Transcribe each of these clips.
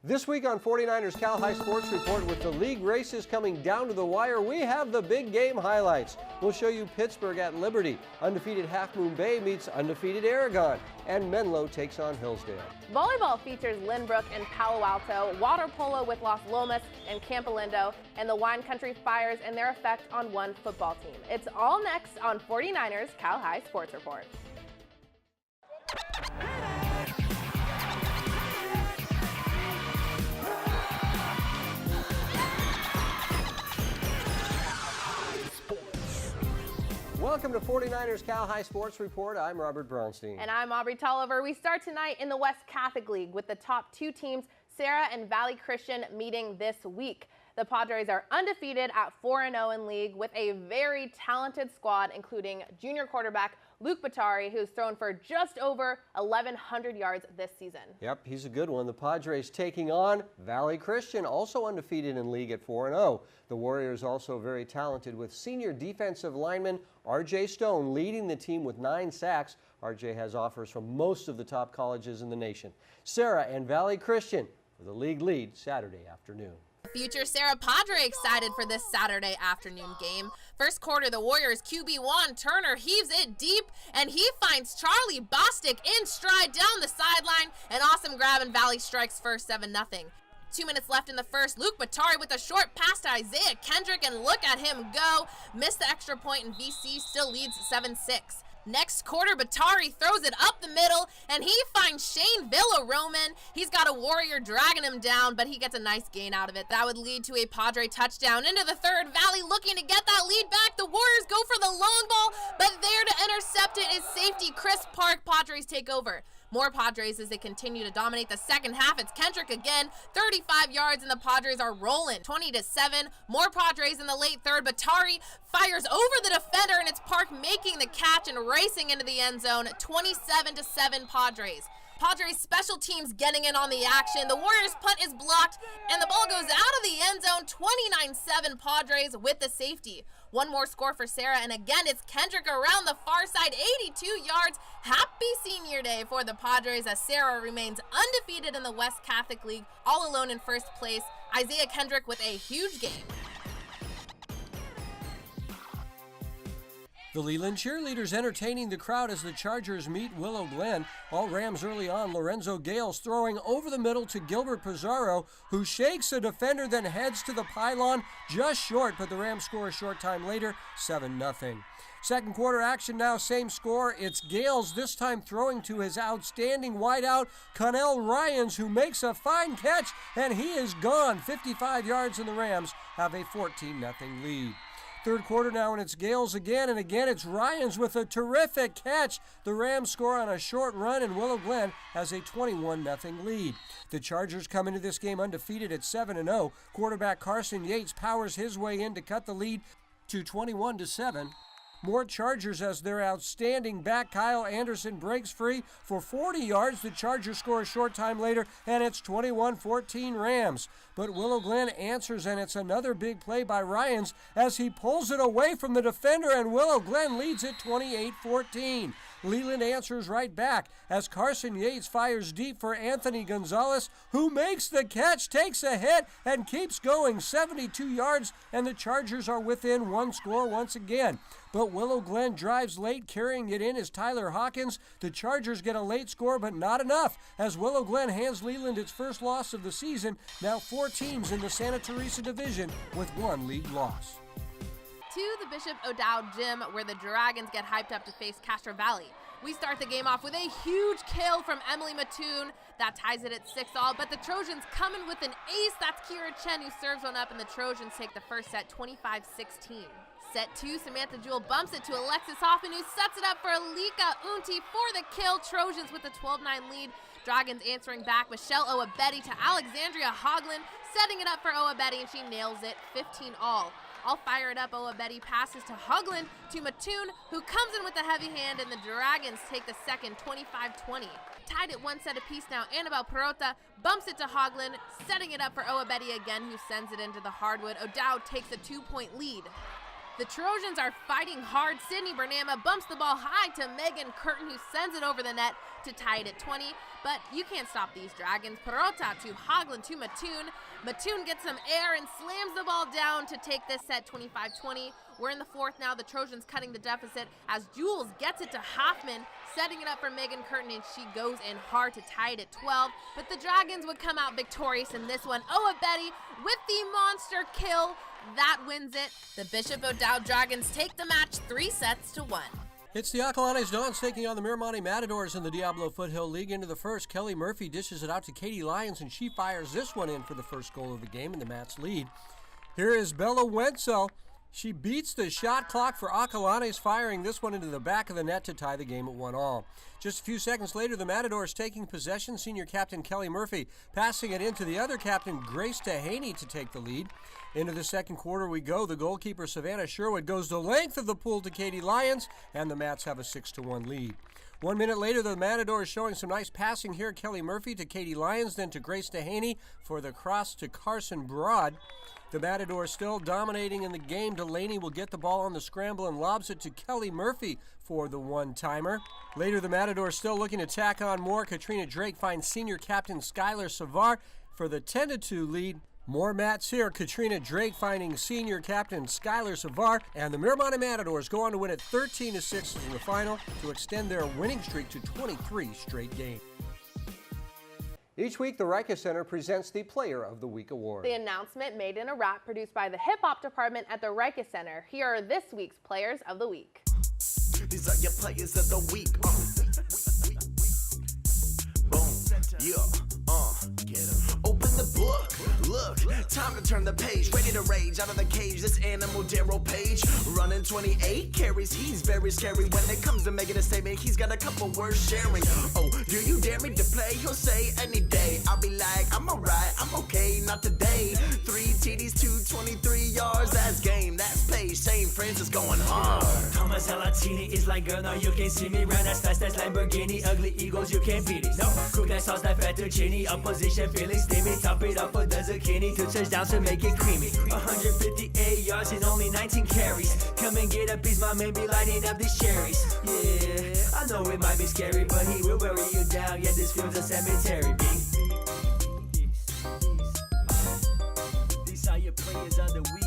This week on 49ers Cal High Sports Report, with the league races coming down to the wire, we have the big game highlights. We'll show you Pittsburgh at Liberty. Undefeated Half Moon Bay meets undefeated Aragon. And Menlo takes on Hillsdale. Volleyball features Lynbrook and Palo Alto, water polo with Los Lomas and Campo Lindo, and the Wine Country Fires and their effect on one football team. It's all next on 49ers Cal High Sports Report. Welcome to 49ers Cal High Sports Report. I'm Robert Bronstein. And I'm Aubrey Tolliver. We start tonight in the West Catholic League with the top two teams, Serra and Valley Christian, meeting this week. The Padres are undefeated at 4-0 in league with a very talented squad, including junior quarterback Luke Batari, who's thrown for just over 1,100 yards this season. Yep, he's a good one. The Padres taking on Valley Christian, also undefeated in league at 4-0. The Warriors also very talented, with senior defensive lineman R.J. Stone leading the team with 9 sacks. R.J. has offers from most of the top colleges in the nation. Serra and Valley Christian for the league lead Saturday afternoon. Future Serra Padre excited for this Saturday afternoon game. First quarter, the Warriors QB Juan Turner heaves it deep, and he finds Charlie Bostic in stride down the sideline. An awesome grab, and Valley strikes first, 7-0. 2 minutes left in the first. Luke Batari with a short pass to Isaiah Kendrick, and look at him go. Missed the extra point, and VC still leads 7-6. Next quarter, Batari throws it up the middle, and he finds Shane Villaroman. He's got a Warrior dragging him down, but he gets a nice gain out of it. That would lead to a Padre touchdown. Into the third, Valley looking to get that lead back. The Warriors go for the long ball, but there to intercept it is safety Chris Park. Padres take over. More Padres as they continue to dominate the second half. It's Kendrick again, 35 yards, and the Padres are rolling, 20-7. More Padres in the late third. Batari fires over the defender, and it's Park making the catch and racing into the end zone, 27-7 Padres. Padres special teams getting in on the action. The Warriors punt is blocked, and the ball goes out of the end zone, 29-7 Padres with the safety. One more score for Serra, and again, it's Kendrick around the far side, 82 yards. Happy senior day for the Padres as Serra remains undefeated in the West Catholic League, all alone in first place. Isaiah Kendrick with a huge game. The Leland cheerleaders entertaining the crowd as the Chargers meet Willow Glen. All Rams early on. Lorenzo Gales throwing over the middle to Gilbert Pizarro, who shakes a defender, then heads to the pylon just short, but the Rams score a short time later, 7-0. Second quarter action now, same score. It's Gales, this time throwing to his outstanding wideout, Connell Ryans, who makes a fine catch, and he is gone. 55 yards, and the Rams have a 14-0 lead. Third quarter now, and it's Gales again, and again it's Ryans with a terrific catch. The Rams score on a short run, and Willow Glen has a 21-0 lead. The Chargers come into this game undefeated at 7-0. Quarterback Carson Yates powers his way in to cut the lead to 21-7. More Chargers as their outstanding back Kyle Anderson breaks free for 40 yards. The Chargers score a short time later, and it's 21-14 Rams. But Willow Glen answers, and it's another big play by Ryans as he pulls it away from the defender, and Willow Glen leads it 28-14. Leland answers right back as Carson Yates fires deep for Anthony Gonzalez, who makes the catch, takes a hit, and keeps going 72 yards, and the Chargers are within one score once again. But Willow Glen drives late, carrying it in is Tyler Hawkins. The Chargers get a late score, but not enough, as Willow Glen hands Leland its first loss of the season. Now 4 teams in the Santa Teresa division with 1 league loss. To the Bishop O'Dowd Gym, where the Dragons get hyped up to face Castro Valley. We start the game off with a huge kill from Emily Mattoon. That ties it at 6-all, but the Trojans come in with an ace. That's Kira Chen, who serves one up, and the Trojans take the first set 25-16. Set 2, Samantha Jewell bumps it to Alexis Hoffman, who sets it up for Alika Unti for the kill. Trojans with a 12-9 lead. Dragons answering back. Michelle Oabedi to Alexandria Hoglund, setting it up for Oabedi, and she nails it, 15-all. All fired up, Oabedi passes to Hoglund to Mattoon, who comes in with a heavy hand, and the Dragons take the second, 25-20. Tied at 1 set apiece now, Annabelle Perota bumps it to Hoglund, setting it up for Oabedi again, who sends it into the hardwood. O'Dowd takes a 2-point lead. The Trojans are fighting hard. Sydney Bernama bumps the ball high to Megan Curtin, who sends it over the net to tie it at 20. But you can't stop these Dragons. Perota to Hoagland to Mattoon. Mattoon gets some air and slams the ball down to take this set 25-20. We're in the fourth now. The Trojans cutting the deficit as Jules gets it to Hoffman, setting it up for Megan Curtin, and she goes in hard to tie it at 12. But the Dragons would come out victorious in this one. Oa Betty with the monster kill. That wins it. The Bishop O'Dowd Dragons take the match 3-1. It's the Acalanes Dons taking on the Miramonte Matadors in the Diablo Foothill League. Into the first, Kelly Murphy dishes it out to Katie Lyons, and she fires this one in for the first goal of the game and the match lead. Here is Bella Wenzel. She beats the shot clock for Acalanes, firing this one into the back of the net to tie the game at 1-1. Just a few seconds later, the Matadors taking possession. Senior captain Kelly Murphy passing it into the other captain, Grace Dehaney, to take the lead. Into the second quarter we go. The goalkeeper, Savannah Sherwood, goes the length of the pool to Katie Lyons, and the Mats have a 6-1 lead. 1 minute later, the Matadors showing some nice passing here. Kelly Murphy to Katie Lyons, then to Grace Dehaney for the cross to Carson Broad. The Matadors still dominating in the game. Delaney will get the ball on the scramble and lobs it to Kelly Murphy for the one-timer. Later, the Matadors still looking to tack on more. Katrina Drake finds senior captain Skylar Savar for the 10-2 lead. More Mats here. Katrina Drake finding senior captain Skylar Savar, and the Miramonte Matadors go on to win it 13-6 in the final to extend their winning streak to 23 straight games. Each week, the Reicha Center presents the Player of the Week award. The announcement made in a rap produced by the hip hop department at the Reicha Center. Here are this week's Players of the Week. These are your Players of the Week. Boom. Yeah. Get 'em. Open the book. Look, time to turn the page. Ready to rage out of the cage. This animal Daryl Page running 28 carries. He's very scary when it comes to making a statement. He's got a couple words sharing. Oh, do you dare me to play? He'll say any day. I'll be like, I'm alright, I'm okay, not today. 3 TDs, 223 yards. That's game, that's pace. St. Francis going hard. Thomas Alatini is like, girl, no, you can't see me. Run as fast as Lamborghini. Ugly Eagles, you can't beat it. No, cook that sauce, that fettuccine. Opposition feeling steamy. Top it up for the zucchini. 2 touchdowns to make it creamy. 158 yards and only 19 carries. Come and get a piece, my man be lighting up these cherries. Yeah, I know it might be scary, but he will bury you down. Yeah, this feels a cemetery, B. These are your Players of the Week.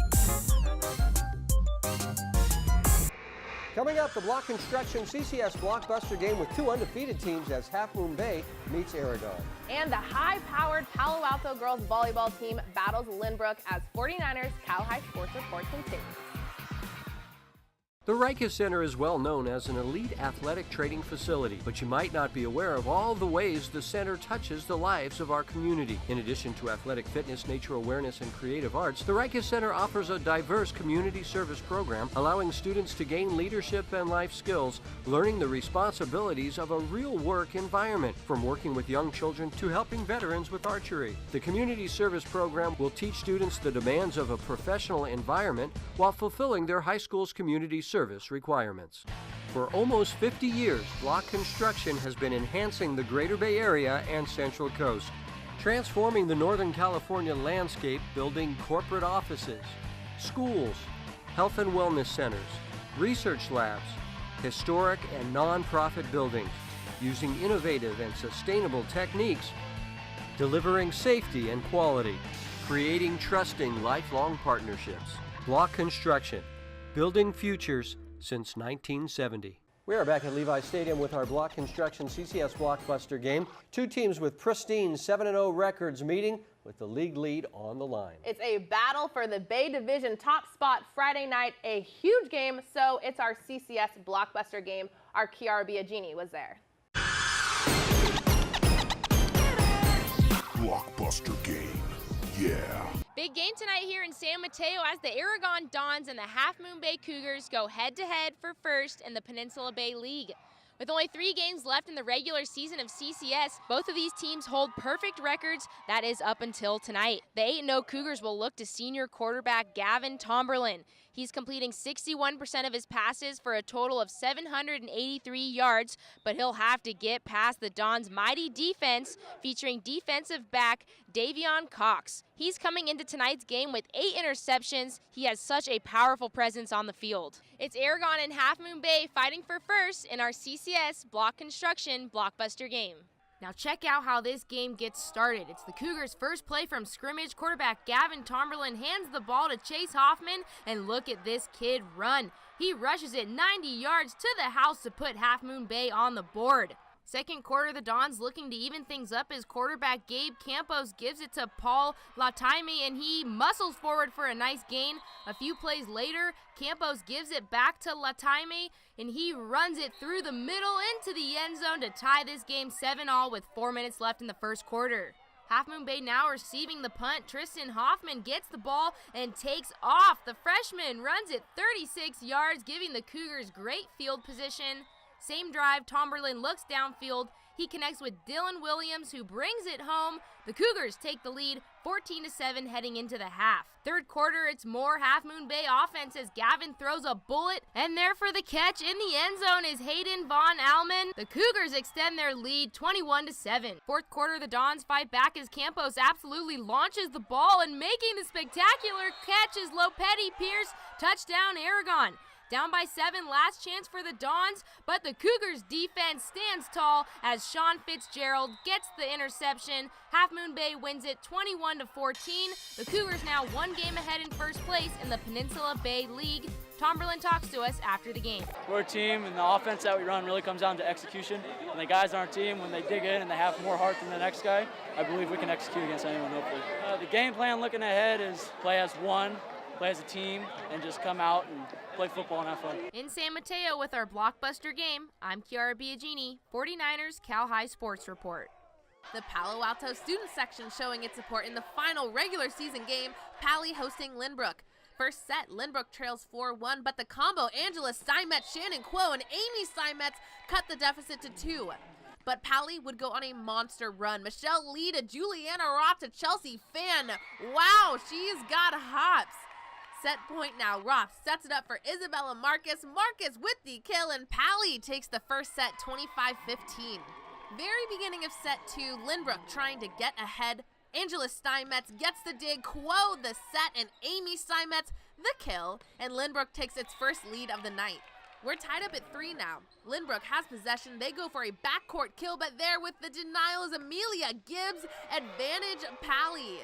Coming up, the Block Construction CCS Blockbuster game with 2 undefeated teams as Half Moon Bay meets Aragon. And the high-powered Palo Alto girls volleyball team battles Lynbrook as 49ers Cal High Sports Report continues. The Reicha Center is well known as an elite athletic training facility, but you might not be aware of all the ways the center touches the lives of our community. In addition to athletic fitness, nature awareness, and creative arts, the Reicha Center offers a diverse community service program, allowing students to gain leadership and life skills, learning the responsibilities of a real work environment, from working with young children to helping veterans with archery. The community service program will teach students the demands of a professional environment while fulfilling their high school's community service requirements. For almost 50 years, Block Construction has been enhancing the Greater Bay Area and Central Coast, transforming the Northern California landscape, building corporate offices, schools, health and wellness centers, research labs, historic and non-profit buildings, using innovative and sustainable techniques, delivering safety and quality, creating trusting lifelong partnerships. Block Construction, building futures since 1970. We are back at Levi Stadium with our Block Construction CCS Blockbuster game. 2 teams with pristine 7-0 records meeting with the league lead on the line. It's a battle for the Bay Division top spot Friday night, a huge game, so it's our CCS Blockbuster game. Our Kiara Biagini was there. Blockbuster game, yeah. Big game tonight here in San Mateo as the Aragon Dons and the Half Moon Bay Cougars go head-to-head for first in the Peninsula Bay League. With only 3 games left in the regular season of CCS, both of these teams hold perfect records, that is up until tonight. The 8-0 Cougars will look to senior quarterback Gavin Tomberlin. He's completing 61% of his passes for a total of 783 yards, but he'll have to get past the Dons' mighty defense featuring defensive back Davion Cox. He's coming into tonight's game with 8 interceptions. He has such a powerful presence on the field. It's Aragon and Half Moon Bay fighting for first in our CCS Block Construction Blockbuster game. Now check out how this game gets started. It's the Cougars' first play from scrimmage. Quarterback Gavin Tomberlin hands the ball to Chase Hoffman, and look at this kid run. He rushes it 90 yards to the house to put Half Moon Bay on the board. Second quarter, the Dons looking to even things up as quarterback Gabe Campos gives it to Paul Lataime, and he muscles forward for a nice gain. A few plays later, Campos gives it back to Lataime, and he runs it through the middle into the end zone to tie this game 7-all with 4 minutes left in the first quarter. Half Moon Bay now receiving the punt. Tristan Hoffman gets the ball and takes off. The freshman runs it 36 yards, giving the Cougars great field position. Same drive, Tomberlin looks downfield. He connects with Dylan Williams, who brings it home. The Cougars take the lead 14-7 heading into the half. Third quarter, it's more Half Moon Bay offense as Gavin throws a bullet, and there for the catch in the end zone is Hayden Von Alman. The Cougars extend their lead 21-7. Fourth quarter, the Dons fight back as Campos absolutely launches the ball, and making the spectacular catch is Lopetti Pierce. Touchdown Aragon. Down by 7, last chance for the Dons, but the Cougars defense stands tall as Sean Fitzgerald gets the interception. Half Moon Bay wins it 21-14. The Cougars now 1 game ahead in first place in the Peninsula Bay League. Tomberlin talks to us after the game. We're a team, and the offense that we run really comes down to execution. And the guys on our team, when they dig in and they have more heart than the next guy, I believe we can execute against anyone, hopefully. The game plan looking ahead is play as one, play as a team, and just come out and play football and have fun. In San Mateo with our blockbuster game, I'm Kiara Biagini, 49ers Cal High Sports Report. The Palo Alto student section showing its support in the final regular season game, Pali hosting Lynbrook. First set, Lynbrook trails 4-1, but the combo Angela Steinmetz, Shannon Kuo, and Amy Steinmetz cut the deficit to 2. But Pali would go on a monster run. Michelle Lee to Juliana Roth to Chelsea Fan. Wow, she's got hops. Set point now. Roth sets it up for Isabella Marcus. Marcus with the kill, and Pali takes the first set 25-15. Very beginning of set 2, Lynbrook trying to get ahead. Angela Steinmetz gets the dig, Kuo the set, and Amy Steinmetz the kill, and Lynbrook takes its first lead of the night. We're tied up at 3 now. Lynbrook has possession. They go for a backcourt kill, but there with the denial is Amelia Gibbs. Advantage Pali.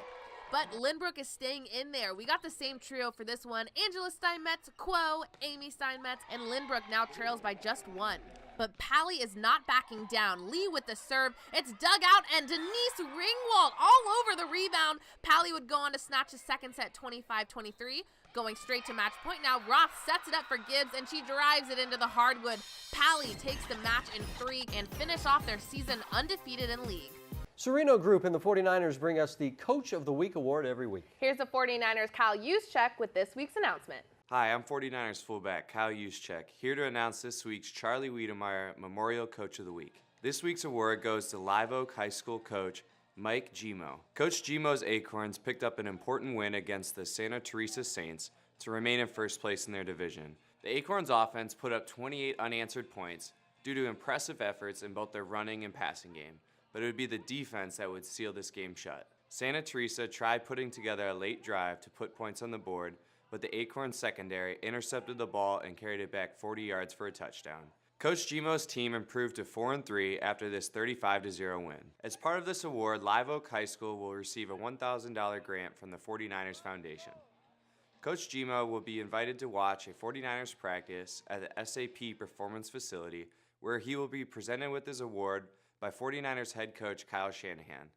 But Lynbrook is staying in there. We got the same trio for this one. Angela Steinmetz, Kuo, Amy Steinmetz, and Lynbrook now trails by just 1. But Pali is not backing down. Lee with the serve. It's dug out, and Denise Ringwald all over the rebound. Pali would go on to snatch the second set 25-23. Going straight to match point now. Roth sets it up for Gibbs, and she drives it into the hardwood. Pali takes the match in 3 and finish off their season undefeated in league. Sereno Group and the 49ers bring us the Coach of the Week award every week. Here's the 49ers Kyle Juszczyk with this week's announcement. Hi, I'm 49ers fullback Kyle Juszczyk, here to announce this week's Charlie Wiedemeyer Memorial Coach of the Week. This week's award goes to Live Oak High School coach Mike Gimo. Coach Gimo's Acorns picked up an important win against the Santa Teresa Saints to remain in first place in their division. The Acorns offense put up 28 unanswered points due to impressive efforts in both their running and passing game, but it would be the defense that would seal this game shut. Santa Teresa tried putting together a late drive to put points on the board, but the Acorns secondary intercepted the ball and carried it back 40 yards for a touchdown. Coach Gimo's team improved to 4-3 after this 35-0 win. As part of this award, Live Oak High School will receive a $1,000 grant from the 49ers Foundation. Coach Gimo will be invited to watch a 49ers practice at the SAP Performance Facility, where he will be presented with his award by 49ers head coach Kyle Shanahan.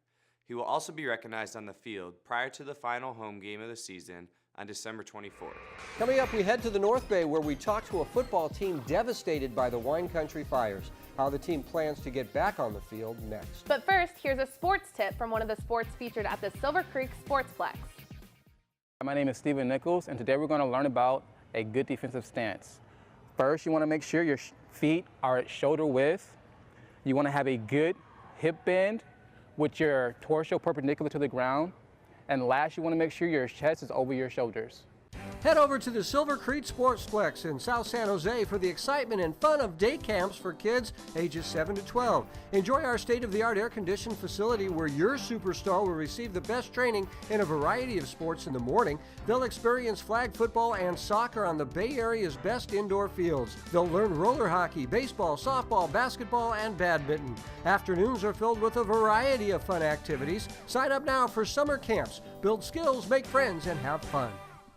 He will also be recognized on the field prior to the final home game of the season on December 24th. Coming up, we head to the North Bay where we talk to a football team devastated by the Wine Country fires. How the team plans to get back on the field next. But first, here's a sports tip from one of the sports featured at the Silver Creek Sportsplex. My name is Stephen Nichols, and today we're going to learn about a good defensive stance. First, you want to make sure your feet are at shoulder width. You want to have a good hip bend with your torso perpendicular to the ground. And last, you want to make sure your chest is over your shoulders. Head over to the Silver Creek Sportsplex in South San Jose for the excitement and fun of day camps for kids ages 7 to 12. Enjoy our state-of-the-art air-conditioned facility where your superstar will receive the best training in a variety of sports in the morning. They'll experience flag football and soccer on the Bay Area's best indoor fields. They'll learn roller hockey, baseball, softball, basketball, and badminton. Afternoons are filled with a variety of fun activities. Sign up now for summer camps. Build skills, make friends, and have fun.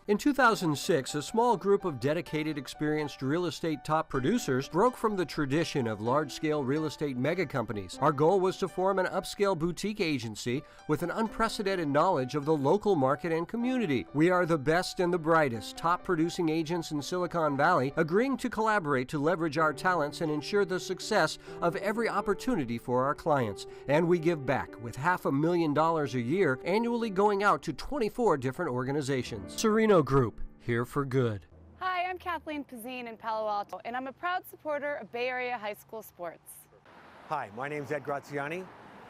In 2006, a small group of dedicated, experienced real estate top producers broke from the tradition of large-scale real estate mega companies. Our goal was to form an upscale boutique agency with an unprecedented knowledge of the local market and community. We are the best and the brightest top producing agents in Silicon Valley, agreeing to collaborate to leverage our talents and ensure the success of every opportunity for our clients. And we give back with $500,000 a year, annually going out to 24 different organizations. Sereno Group, here for good. Hi, I'm Kathleen Pizzine in Palo Alto, and I'm a proud supporter of Bay Area high school sports. Hi, my name's Ed Graziani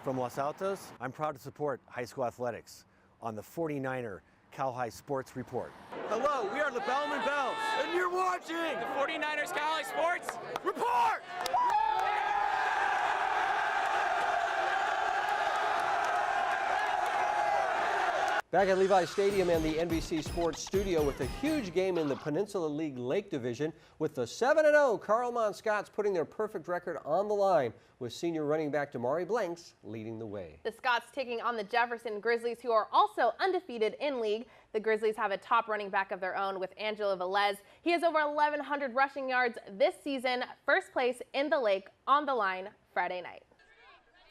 from Los Altos. I'm proud to support high school athletics on the 49er Cal High Sports Report. Hello, we are the Bellman Bells, and you're watching the 49ers Cal High Sports Report! Back at Levi Stadium and the NBC Sports Studio with a huge game in the Peninsula League Lake Division with the 7-0 Carlmont Scots putting their perfect record on the line with senior running back Damari Blanks leading the way. The Scots taking on the Jefferson Grizzlies, who are also undefeated in league. The Grizzlies have a top running back of their own with Angelo Velez. He has over 1,100 rushing yards this season. First place in the Lake on the line Friday night.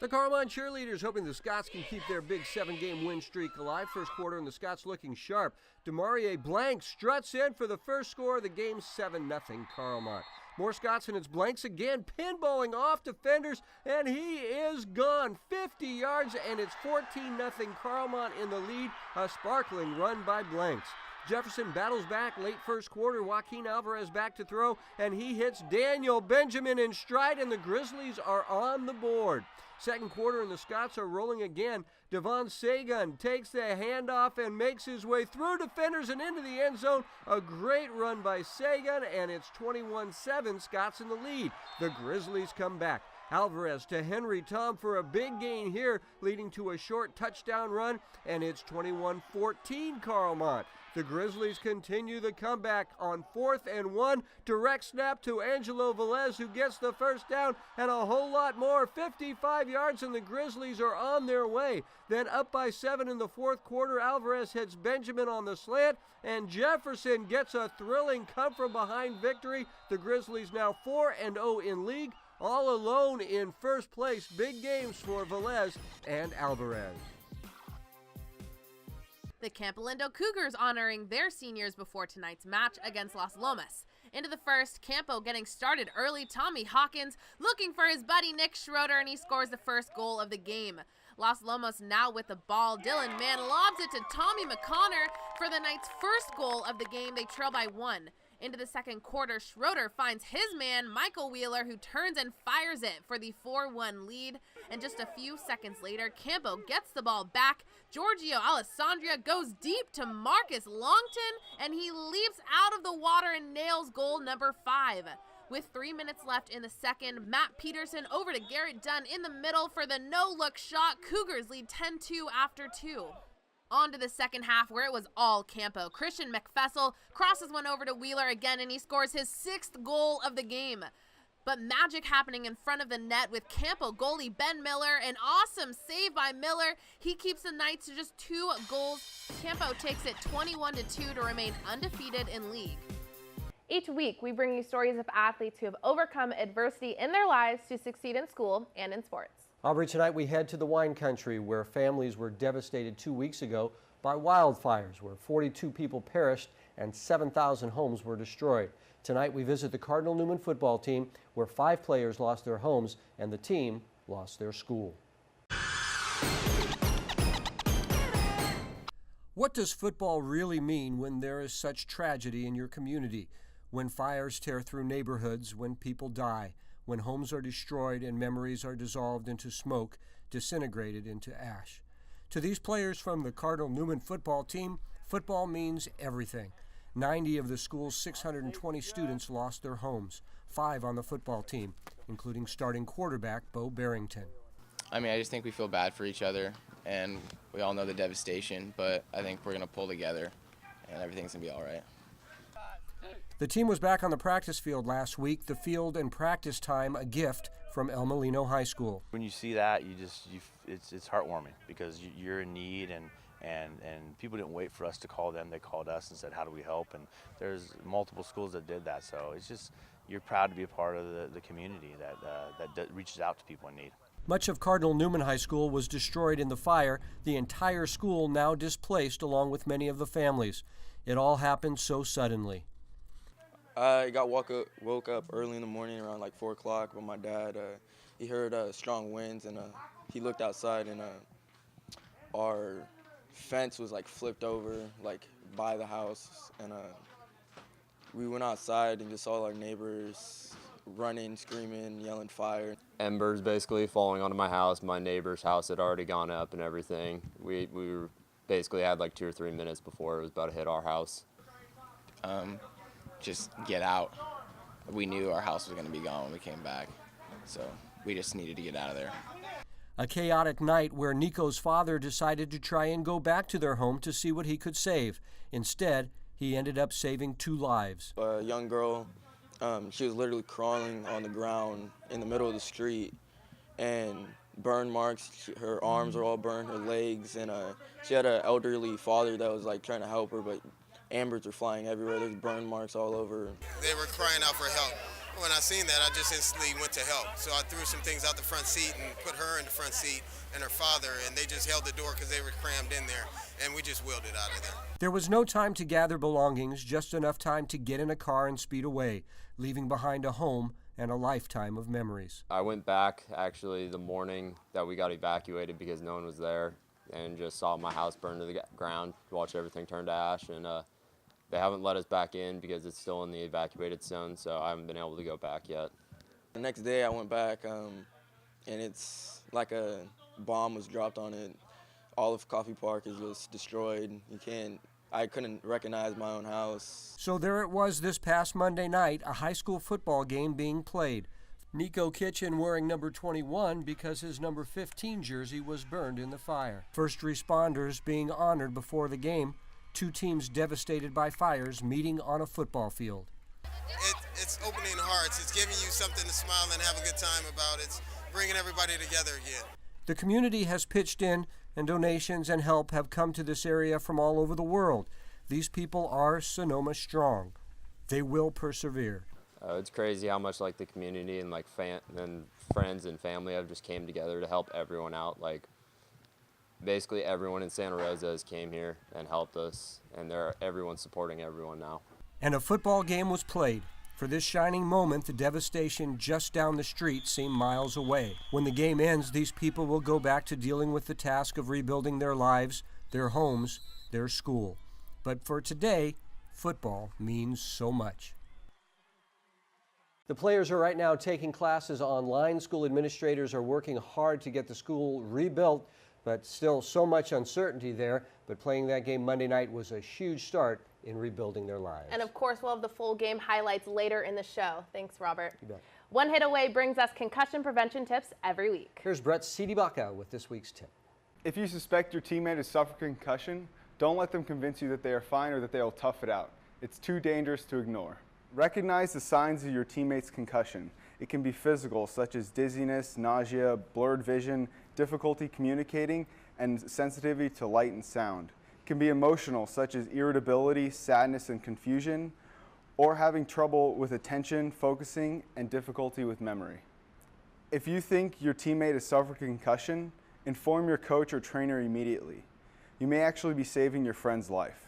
The Carlmont cheerleaders hoping the Scots can keep their big 7-game win streak alive. First quarter and the Scots looking sharp. Demarie Blanks struts in for the first score of the game, 7-0 Carlmont. More Scots and it's Blanks again, pinballing off defenders, and he is gone. 50 yards and it's 14-0 Carlmont in the lead. A sparkling run by Blanks. Jefferson battles back late first quarter. Joaquin Alvarez back to throw, and he hits Daniel Benjamin in stride, and the Grizzlies are on the board. Second quarter, and the Scots are rolling again. Devon Sagan takes the handoff and makes his way through defenders and into the end zone. A great run by Sagan, and it's 21-7, Scots in the lead. The Grizzlies come back. Alvarez to Henry Tom for a big gain here, leading to a short touchdown run, and it's 21-14 Carlmont. The Grizzlies continue the comeback on 4th and 1. Direct snap to Angelo Velez, who gets the first down, and a whole lot more. 55 yards, and the Grizzlies are on their way. Then up by 7 in the fourth quarter, Alvarez hits Benjamin on the slant, and Jefferson gets a thrilling come-from-behind victory. The Grizzlies now 4-0 in league, all alone in first place. Big games for Velez and Alvarez. The Campo Lindo Cougars honoring their seniors before tonight's match against Las Lomas. Into the first, Campo getting started early. Tommy Hawkins looking for his buddy Nick Schroeder, and he scores the first goal of the game. Las Lomas now with the ball. Dylan Mann lobs it to Tommy McConnor for the night's first goal of the game. They trail by 1. Into the second quarter, Schroeder finds his man, Michael Wheeler, who turns and fires it for the 4-1 lead. And just a few seconds later, Campo gets the ball back. Giorgio Alessandria goes deep to Marcus Longton, and he leaps out of the water and nails goal number 5. With 3 minutes left in the second, Matt Peterson over to Garrett Dunn in the middle for the no-look shot. Cougars lead 10-2 after 2. On to the second half, where it was all Campo. Christian McFessel crosses one over to Wheeler again, and he scores his 6th goal of the game. But magic happening in front of the net with Campo goalie Ben Miller. An awesome save by Miller. He keeps the Knights to just 2 goals. Campo takes it 21-2 to remain undefeated in league. Each week, we bring you stories of athletes who have overcome adversity in their lives to succeed in school and in sports. Aubrey, tonight we head to the wine country where families were devastated 2 weeks ago by wildfires, where 42 people perished and 7,000 homes were destroyed. Tonight we visit the Cardinal Newman football team, where 5 players lost their homes and the team lost their school. What does football really mean when there is such tragedy in your community? When fires tear through neighborhoods, when people die, when homes are destroyed and memories are dissolved into smoke, disintegrated into ash. To these players from the Cardinal Newman football team, football means everything. 90 of the school's 620 students lost their homes, 5 on the football team, including starting quarterback Bo Barrington. I mean, I just think we feel bad for each other, and we all know the devastation, but I think we're going to pull together, and everything's going to be all right. The team was back on the practice field last week, the field and practice time a gift from El Molino High School. When you see that, it's heartwarming because you're in need, and people didn't wait for us to call them. They called us and said, how do we help? And there's multiple schools that did that, so it's just, you're proud to be a part of the community that reaches out to people in need. Much of Cardinal Newman High School was destroyed in the fire, the entire school now displaced along with many of the families. It all happened so suddenly. I got woke up early in the morning around like 4 o'clock, but my dad, he heard strong winds, and he looked outside, and our fence was like flipped over like by the house, and we went outside and just saw our neighbors running, screaming, yelling fire. Embers basically falling onto my house. My neighbor's house had already gone up and everything. We were basically had like 2 or 3 minutes before it was about to hit our house. Just get out. We knew our house was going to be gone when we came back, so we just needed to get out of there. A chaotic night where Nico's father decided to try and go back to their home to see what he could save. Instead, he ended up saving 2 lives. A young girl, she was literally crawling on the ground in the middle of the street, and burn marks. Her arms were all burned, her legs, and she had an elderly father that was like trying to help her, but ambers were flying everywhere. There's burn marks all over. They were crying out for help. When I seen that, I just instantly went to help. So I threw some things out the front seat and put her in the front seat and her father, and they just held the door because they were crammed in there, and we just wheeled it out of there. There was no time to gather belongings, just enough time to get in a car and speed away, leaving behind a home and a lifetime of memories. I went back actually the morning that we got evacuated because no one was there, and just saw my house burn to the ground, watched everything turn to ash, and they haven't let us back in because it's still in the evacuated zone, so I haven't been able to go back yet. The next day I went back, and it's like a bomb was dropped on it. Olive Coffee Park is just destroyed. I couldn't recognize my own house. So there it was this past Monday night, a high school football game being played. Nico Kitchen wearing number 21 because his number 15 jersey was burned in the fire. First responders being honored before the game. 2 teams devastated by fires meeting on a football field. It's opening hearts. It's giving you something to smile and have a good time about. It's bringing everybody together again. The community has pitched in, and donations and help have come to this area from all over the world. These people are Sonoma strong. They will persevere. It's crazy how much like the community and like friends and family have just came together to help everyone out. Like basically everyone in Santa Rosa has came here and helped us, and everyone's supporting everyone now. And a football game was played. For this shining moment, the devastation just down the street seemed miles away. When the game ends, these people will go back to dealing with the task of rebuilding their lives, their homes, their school. But for today, football means so much. The players are right now taking classes online. School administrators are working hard to get the school rebuilt, but still so much uncertainty there. But playing that game Monday night was a huge start in rebuilding their lives. And of course, we'll have the full game highlights later in the show. Thanks, Robert. You bet. One Hit Away brings us concussion prevention tips every week. Here's Brett Sidibaka with this week's tip. If you suspect your teammate has suffered concussion, don't let them convince you that they are fine or that they will tough it out. It's too dangerous to ignore. Recognize the signs of your teammate's concussion. It can be physical, such as dizziness, nausea, blurred vision, difficulty communicating, and sensitivity to light and sound. It can be emotional, such as irritability, sadness, and confusion, or having trouble with attention, focusing, and difficulty with memory. If you think your teammate has suffered concussion, inform your coach or trainer immediately. You may actually be saving your friend's life.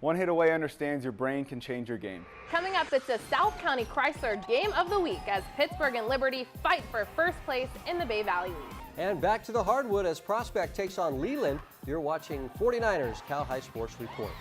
One Hit Away understands your brain can change your game. Coming up, it's a South County Chrysler Game of the Week as Pittsburgh and Liberty fight for first place in the Bay Valley League. And back to the hardwood as Prospect takes on Leland. You're watching 49ers Cal High Sports Report.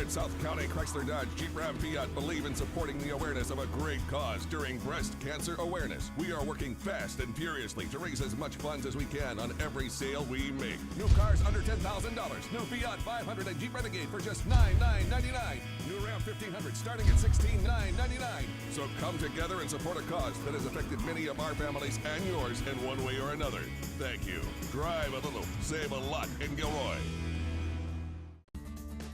At South County Chrysler Dodge Jeep Ram Fiat believe in supporting the awareness of a great cause during Breast Cancer Awareness. We are working fast and furiously to raise as much funds as we can on every sale we make. New cars under $10,000. New Fiat 500 and Jeep Renegade for just $9,999. New Ram 1500 starting at $16,999. So come together and support a cause that has affected many of our families and yours in one way or another. Thank you. Drive a little, save a lot in Gilroy.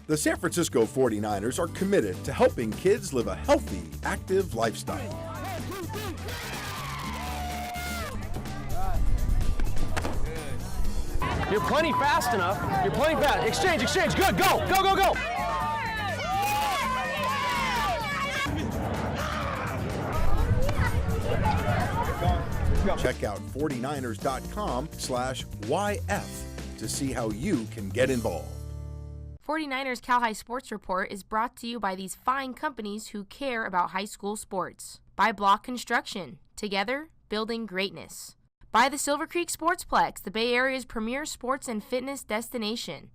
The San Francisco 49ers are committed to helping kids live a healthy, active lifestyle. You're plenty fast enough. You're plenty fast. Exchange. Good. Go. Check out 49ers.com/YF to see how you can get involved. 49ers Cal High Sports Report is brought to you by these fine companies who care about high school sports. By Block Construction, together building greatness. By the Silver Creek Sportsplex, the Bay Area's premier sports and fitness destination.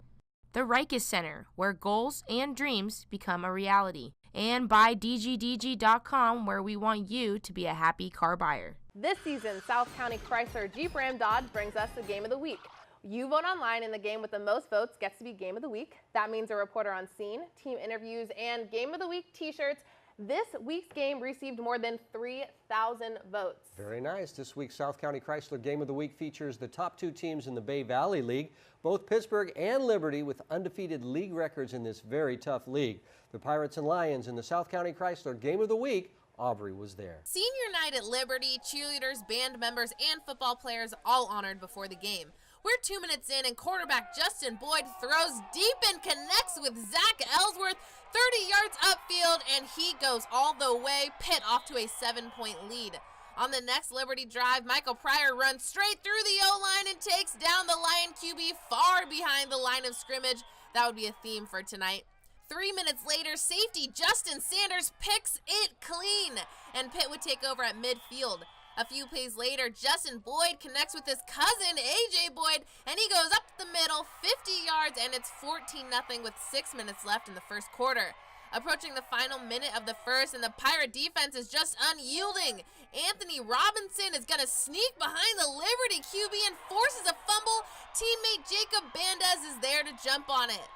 The Rikers Center, where goals and dreams become a reality. And by DGDG.com, where we want you to be a happy car buyer. This season, South County Chrysler Jeep Ram Dodge brings us the Game of the Week. You vote online, and the game with the most votes gets to be Game of the Week. That means a reporter on scene, team interviews, and Game of the Week t-shirts. This week's game received more than 3,000 votes. Very nice. This week's South County Chrysler Game of the Week features the top two teams in the Bay Valley League, both Pittsburgh and Liberty, with undefeated league records in this very tough league. The Pirates and Lions in the South County Chrysler Game of the Week. Aubrey was there. Senior night at Liberty, cheerleaders, band members, and football players all honored before the game. We're 2 minutes in, and quarterback Justin Boyd throws deep and connects with Zach Ellsworth 30 yards upfield, and he goes all the way. Pitt off to a 7-point lead. On the next Liberty drive, Michael Pryor runs straight through the O-line and takes down the Lion QB far behind the line of scrimmage. That would be a theme for tonight. 3 minutes later, safety Justin Sanders picks it clean, and Pitt would take over at midfield. A few plays later, Justin Boyd connects with his cousin, A.J. Boyd, and he goes up the middle 50 yards, and it's 14-0 with 6 minutes left in the first quarter. Approaching the final minute of the first, and the Pirate defense is just unyielding. Anthony Robinson is going to sneak behind the Liberty QB and forces a fumble. Teammate Jacob Bandes is there to jump on it.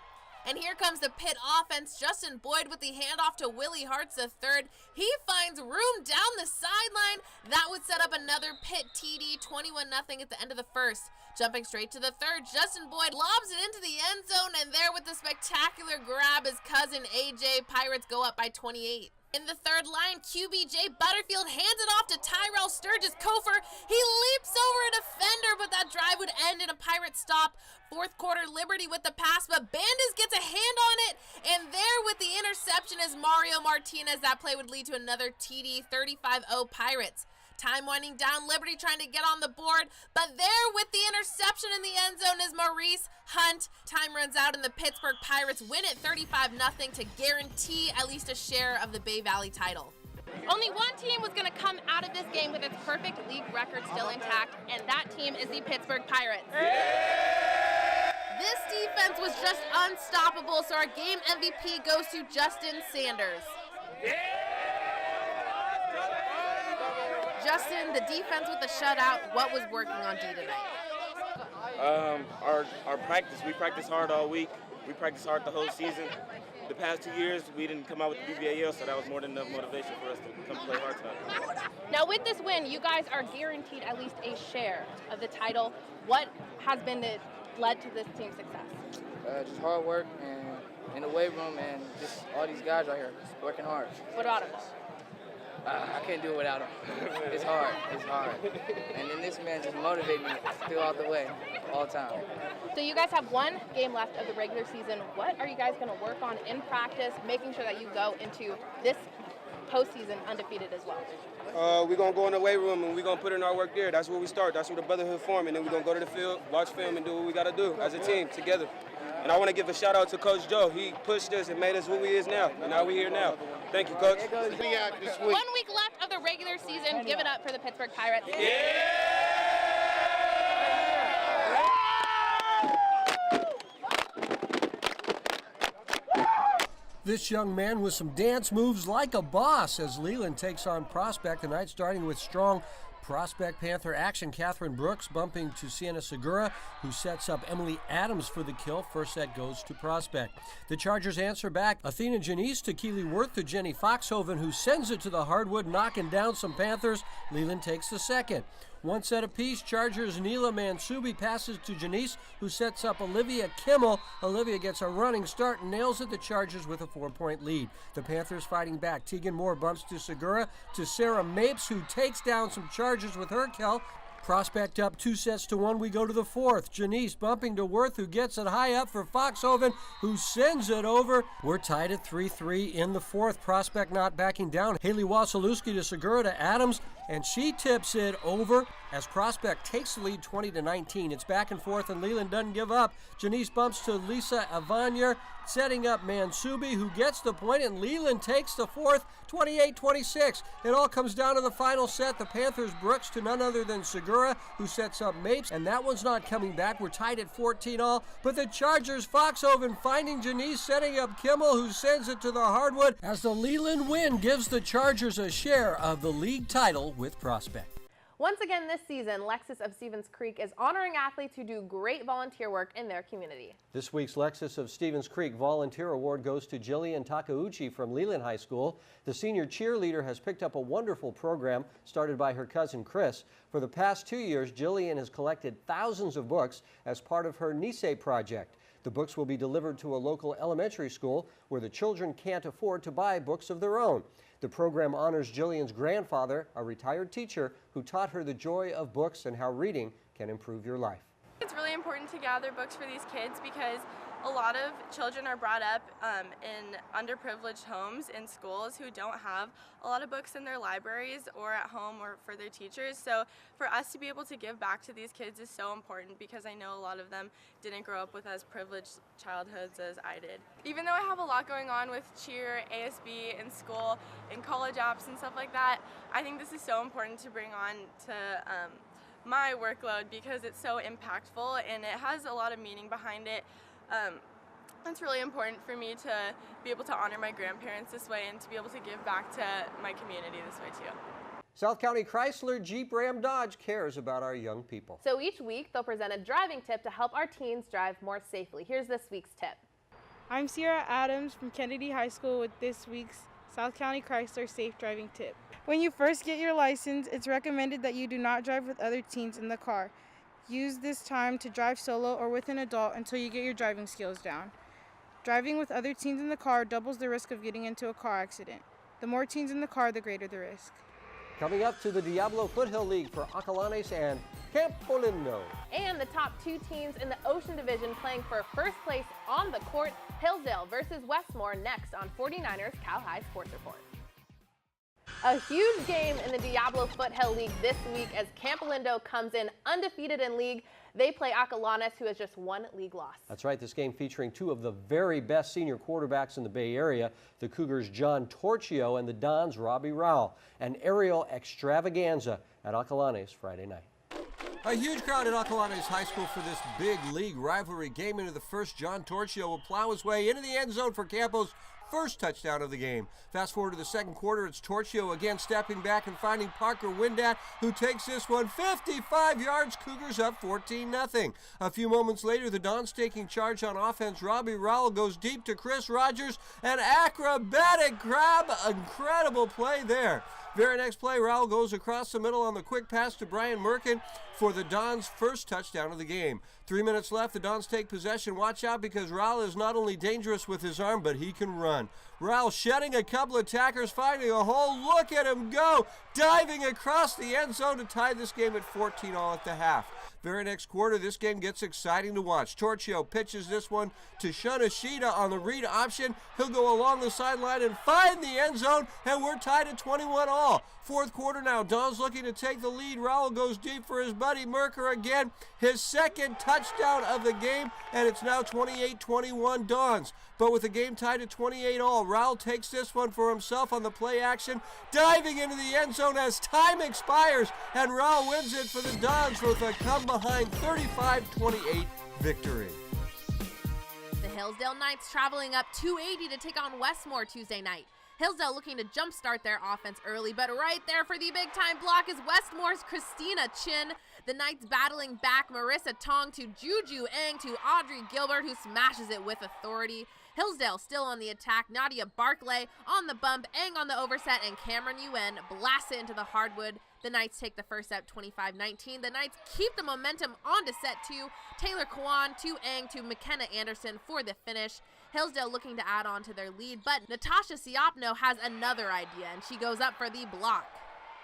And here comes the Pitt offense. Justin Boyd with the handoff to Willie Hartz III. He finds room down the sideline. That would set up another Pitt TD, 21-0 at the end of the first. Jumping straight to the third, Justin Boyd lobs it into the end zone, and there with the spectacular grab is cousin AJ. Pirates go up by 28. In the third line, QB Jay Butterfield hands it off to Tyrell Sturgis-Kofer. He leaps over a defender, but that drive would end in a Pirate stop. Fourth quarter, Liberty with the pass, but Bandes gets a hand on it, and there with the interception is Mario Martinez. That play would lead to another TD, 35-0 Pirates. Time winding down, Liberty trying to get on the board, but there with the interception in the end zone is Maurice Hunt. Time runs out and the Pittsburgh Pirates win it 35-0 to guarantee at least a share of the Bay Valley title. Only one team was going to come out of this game with its perfect league record still intact, and that team is the Pittsburgh Pirates. This defense was just unstoppable, so our game MVP goes to Justin Sanders. Justin, the defense with the shutout, what was working on D tonight? Our practice, we practice hard all week. We practice hard the whole season. The past 2 years, we didn't come out with the BBAL, so that was more than enough motivation for us to come play hard tonight. Now with this win, you guys are guaranteed at least a share of the title. What has been led to this team's success? Just hard work and in the weight room, and just all these guys right here just working hard. What about him? I can't do it without him. It's hard. And then this man just motivated me throughout the way, all the time. So you guys have one game left of the regular season. What are you guys going to work on in practice, making sure that you go into this postseason undefeated as well? We're going to go in the weight room and we're going to put in our work there. That's where we start. That's where the brotherhood form. And then we're going to go to the field, watch film, and do what we got to do as a team together. And I want to give a shout out to Coach Joe. He pushed us and made us who we is now. And now we're here now. Thank you, Coach. 1 week left of the regular season. Give it up for the Pittsburgh Pirates. This young man with some dance moves like a boss as Leland takes on Prospect. The night starting with strong Prospect Panther action. Catherine Brooks bumping to Sienna Segura, who sets up Emily Adams for the kill. First set goes to Prospect. The Chargers answer back. Athena Janice to Keely Worth to Jenny Foxhoven, who sends it to the hardwood, knocking down some Panthers. Leland takes the second. One set apiece. Chargers' Neela Mansubi passes to Janice, who sets up Olivia Kimmel. Olivia gets a running start and nails it. The Chargers with a 4-point lead. The Panthers fighting back. Tegan Moore bumps to Segura to Sarah Mapes, who takes down some Chargers with her kill. Prospect up 2-1. We go to the fourth. Janice bumping to Worth, who gets it high up for Foxhoven, who sends it over. We're tied at 3-3 in the fourth. Prospect not backing down. Haley Wasilewski to Segura to Adams, and she tips it over as Prospect takes the lead 20-19. It's back and forth, and Leland doesn't give up. Janice bumps to Lisa Avanier, setting up Mansubi, who gets the point, and Leland takes the fourth, 28-26. It all comes down to the final set. The Panthers Brooks to none other than Segura, who sets up Mapes, and that one's not coming back. We're tied at 14 all, but the Chargers Foxhoven finding Janice, setting up Kimmel, who sends it to the hardwood as the Leland win gives the Chargers a share of the league title with Prospect. Once again this season, Lexus of Stevens Creek is honoring athletes who do great volunteer work in their community. This week's Lexus of Stevens Creek Volunteer Award goes to Jillian Takeuchi from Leland High School. The senior cheerleader has picked up a wonderful program started by her cousin Chris. For the past 2 years, Jillian has collected thousands of books as part of her Nisei project. The books will be delivered to a local elementary school where the children can't afford to buy books of their own. The program honors Jillian's grandfather, a retired teacher who taught her the joy of books and how reading can improve your life. It's really important to gather books for these kids because a lot of children are brought up in underprivileged homes in schools who don't have a lot of books in their libraries or at home or for their teachers. So for us to be able to give back to these kids is so important because I know a lot of them didn't grow up with as privileged childhoods as I did. Even though I have a lot going on with cheer, ASB, in school, in college apps and stuff like that, I think this is so important to bring on to my workload because it's so impactful and it has a lot of meaning behind it. It's really important for me to be able to honor my grandparents this way and to be able to give back to my community this way too. South County Chrysler Jeep Ram Dodge cares about our young people. So each week they'll present a driving tip to help our teens drive more safely. Here's this week's tip. I'm Sierra Adams from Kennedy High School with this week's South County Chrysler Safe Driving Tip. When you first get your license, it's recommended that you do not drive with other teens in the car. Use this time to drive solo or with an adult until you get your driving skills down. Driving with other teens in the car doubles the risk of getting into a car accident. The more teens in the car, the greater the risk. Coming up to the Diablo Foothill League for Acalanes and Campo Lindo. And the top two teams in the Ocean Division playing for first place on the court, Hillsdale versus Westmore, next on 49ers Cal High Sports Report. A huge game in the Diablo Foothill League this week as Campo Lindo comes in undefeated in league. They play Acalanes, who has just one league loss. That's right, this game featuring two of the very best senior quarterbacks in the Bay Area, the Cougars' John Torchio and the Dons' Robbie Rowell. An aerial extravaganza at Acalanes Friday night. A huge crowd at Acalanes High School for this big league rivalry game. Into the first, John Torchio will plow his way into the end zone for Campo's first touchdown of the game. Fast forward to the second quarter, it's Torchio again stepping back and finding Parker Windat, who takes this one 55 yards. Cougars up 14-0. A few moments later, the Dons taking charge on offense. Robbie Rowell goes deep to Chris Rogers, an acrobatic grab, incredible play there. Very next play, Rowell goes across the middle on the quick pass to Brian Merkin for the Dons' first touchdown of the game. 3 minutes left, the Dons take possession. Watch out because Rowell is not only dangerous with his arm, but he can run. Rowell shedding a couple of tackers, finding a hole. Look at him go, diving across the end zone to tie this game at 14-all at the half. Very next quarter, this game gets exciting to watch. Torchio pitches this one to Shunashida on the read option. He'll go along the sideline and find the end zone, and we're tied at 21-all. Fourth quarter now, Dons looking to take the lead. Rowell goes deep for his buddy Merker again. His second touchdown of the game, and it's now 28-21 Dons. But with the game tied at 28-all, Rowell takes this one for himself on the play action, diving into the end zone as time expires, and Rowell wins it for the Dons with a come-behind 35-28 victory. The Hillsdale Knights traveling up 280 to take on Westmore Tuesday night. Hillsdale looking to jumpstart their offense early, but right there for the big-time block is Westmore's Christina Chin. The Knights battling back Marissa Tong to Juju Eng to Audrey Gilbert, who smashes it with authority. Hillsdale still on the attack. Nadia Barclay on the bump, Eng on the overset, and Cameron Yuen blasts it into the hardwood. The Knights take the first set 25-19. The Knights keep the momentum on to set 2. Taylor Kwan to Eng to McKenna Anderson for the finish. Hillsdale looking to add on to their lead, but Natasha Siopno has another idea, and she goes up for the block.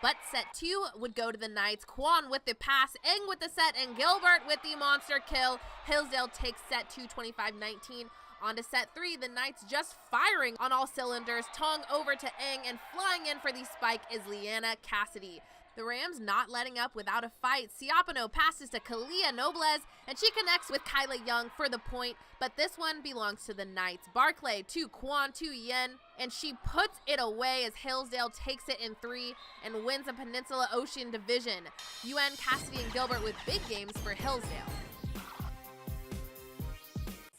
But set 2 would go to the Knights. Kwan with the pass, Eng with the set, and Gilbert with the monster kill. Hillsdale takes set 2, 25-19. On to set 3, the Knights just firing on all cylinders. Tong over to Eng, and flying in for the spike is Leanna Cassidy. The Rams not letting up without a fight. Siopano passes to Kalia Nobles, and she connects with Kyla Young for the point, but this one belongs to the Knights. Barclay to Kwan to Yen, and she puts it away as Hillsdale takes it in 3 and wins the Peninsula Ocean Division. UN, Cassidy, and Gilbert with big games for Hillsdale.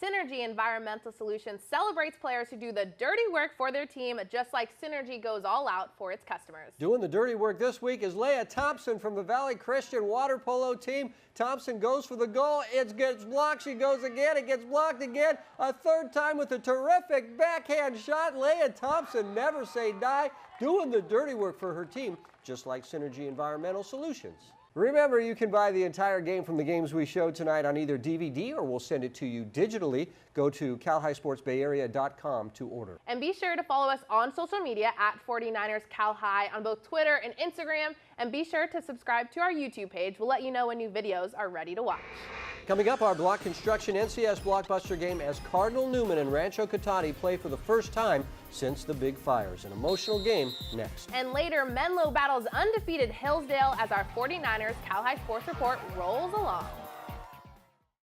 Synergy Environmental Solutions celebrates players who do the dirty work for their team, just like Synergy goes all out for its customers. Doing the dirty work this week is Leah Thompson from the Valley Christian Water Polo team. Thompson goes for the goal. It gets blocked. She goes again. It gets blocked again. A third time with a terrific backhand shot. Leah Thompson never say die, doing the dirty work for her team, just like Synergy Environmental Solutions. Remember, you can buy the entire game from the games we showed tonight on either DVD or we'll send it to you digitally. Go to CalHighSportsBayArea.com to order. And be sure to follow us on social media at 49ers Cal High on both Twitter and Instagram. And be sure to subscribe to our YouTube page. We'll let you know when new videos are ready to watch. Coming up, our Block Construction NCS Blockbuster game as Cardinal Newman and Rancho Cotati play for the first time since the big fires. An emotional game next. And later, Menlo battles undefeated Hillsdale as our 49ers Cal High Sports Report rolls along.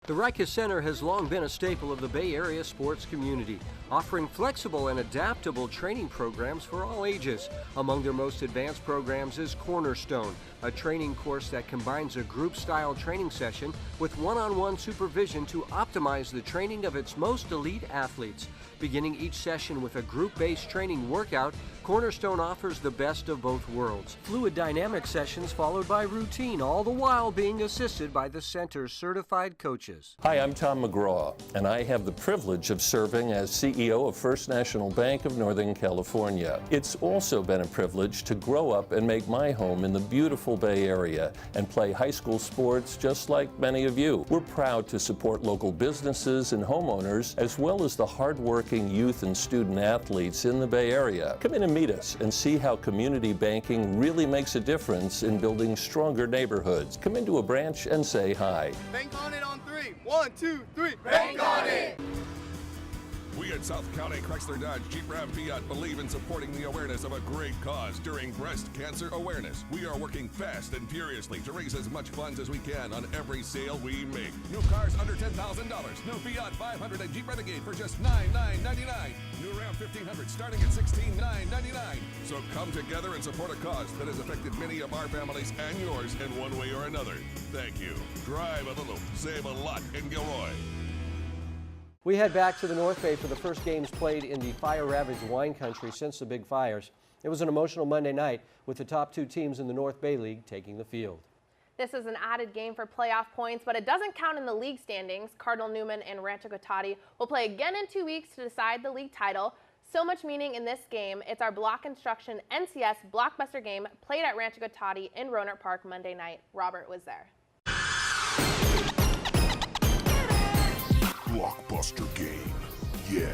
The Rikers Center has long been a staple of the Bay Area sports community, offering flexible and adaptable training programs for all ages. Among their most advanced programs is Cornerstone, a training course that combines a group-style training session with one-on-one supervision to optimize the training of its most elite athletes. Beginning each session with a group-based training workout, Cornerstone offers the best of both worlds. Fluid dynamic sessions followed by routine, all the while being assisted by the center's certified coaches. Hi, I'm Tom McGraw, and I have the privilege of serving as CEO of First National Bank of Northern California. It's also been a privilege to grow up and make my home in the beautiful Bay Area and play high school sports just like many of you. We're proud to support local businesses and homeowners, as well as the hardworking youth and student athletes in the Bay Area. Come in and meet us and see how community banking really makes a difference in building stronger neighborhoods. Come into a branch and say hi. Bank on it on 3. 1, 2, 3. Bank on it! We at South County Chrysler Dodge Jeep Ram Fiat believe in supporting the awareness of a great cause during Breast Cancer Awareness. We are working fast and furiously to raise as much funds as we can on every sale we make. New cars under $10,000. New Fiat 500 and Jeep Renegade for just $9,999. New Ram 1500 starting at $16,999. So come together and support a cause that has affected many of our families and yours in one way or another. Thank you. Drive a little, save a lot in Gilroy. We head back to the North Bay for the first games played in the fire-ravaged wine country since the big fires. It was an emotional Monday night with the top 2 teams in the North Bay League taking the field. This is an added game for playoff points, but it doesn't count in the league standings. Cardinal Newman and Rancho Cotati will play again in 2 weeks to decide the league title. So much meaning in this game. It's our Block Construction NCS Blockbuster game played at Rancho Cotati in Rohnert Park Monday night. Robert was there. Blockbuster game, yeah.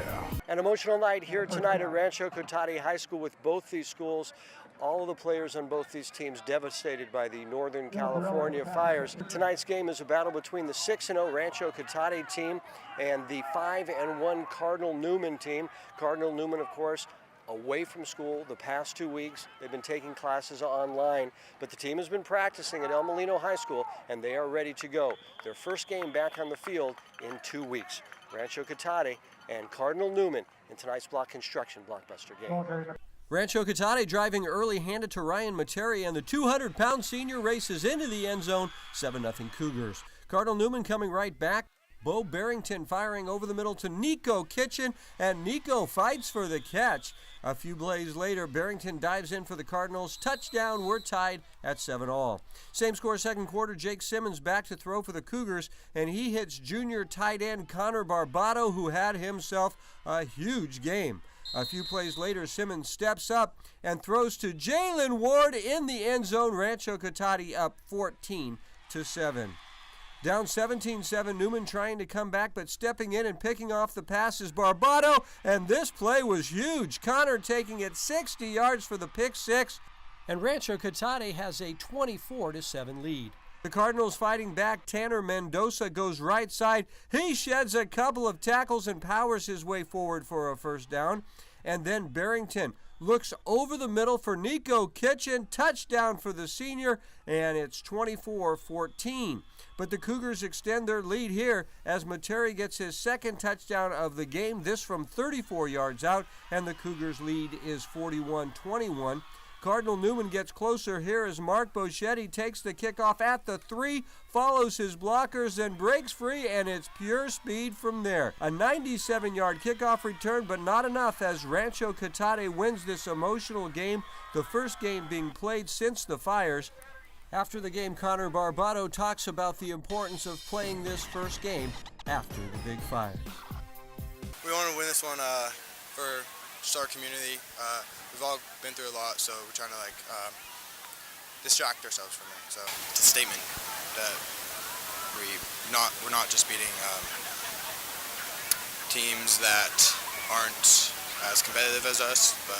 An emotional night here tonight at Rancho Cotati High School with both these schools. All of the players on both these teams devastated by the Northern California fires. Tonight's game is a battle between the 6-0 Rancho Cotati team and the 5-1 Cardinal Newman team. Cardinal Newman, of course, away from school the past 2 weeks. They've been taking classes online, but the team has been practicing at El Molino High School, and they are ready to go. Their first game back on the field in 2 weeks. Rancho Cotati and Cardinal Newman in tonight's Block Construction Blockbuster game. Rancho Cotati driving early, handed to Ryan Materi, and the 200-pound senior races into the end zone, 7-0 Cougars. Cardinal Newman coming right back. Bo Barrington firing over the middle to Nico Kitchen, and Nico fights for the catch. A few plays later, Barrington dives in for the Cardinals. Touchdown, we're tied at 7-all. Same score second quarter, Jake Simmons back to throw for the Cougars, and he hits junior tight end Connor Barbato, who had himself a huge game. A few plays later, Simmons steps up and throws to Jalen Ward in the end zone. Rancho Cotati up 14-7. Down 17-7, Newman trying to come back, but stepping in and picking off the pass is Barbato, and this play was huge. Connor taking it 60 yards for the pick six, and Rancho Cotati has a 24-7 lead. The Cardinals fighting back. Tanner Mendoza goes right side. He sheds a couple of tackles and powers his way forward for a first down. And then Barrington looks over the middle for Nico Kitchen. Touchdown for the senior, and it's 24-14. But the Cougars extend their lead here as Materi gets his second touchdown of the game, this from 34 yards out, and the Cougars' lead is 41-21. Cardinal Newman gets closer here as Mark Boschetti takes the kickoff at the 3, follows his blockers, and breaks free, and it's pure speed from there. A 97-yard kickoff return, but not enough as Rancho Cotati wins this emotional game, the first game being played since the fires. After the game, Connor Barbato talks about the importance of playing this first game after the big fires. We want to win this one for just our community. We've all been through a lot, so we're trying to distract ourselves from it. So it's a statement that we're not just beating teams that aren't as competitive as us, but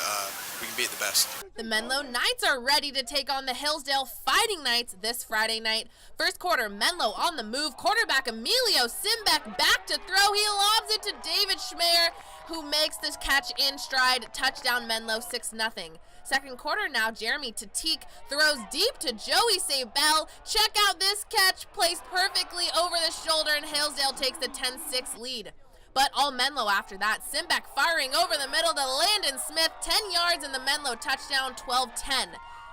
we can beat the best. The Menlo Knights are ready to take on the Hillsdale Fighting Knights this Friday night. First quarter, Menlo on the move. Quarterback Emilio Simbeck back to throw. He lobs it to David Schmeyer, who makes this catch in stride. Touchdown Menlo 6-0. Second quarter now, Jeremy Tatique throws deep to Joey Sabell. Check out this catch, placed perfectly over the shoulder, and Hillsdale takes the 10-6 lead. But all Menlo after that. Simbeck firing over the middle to Landon Smith. 10 yards in the Menlo touchdown, 12-10.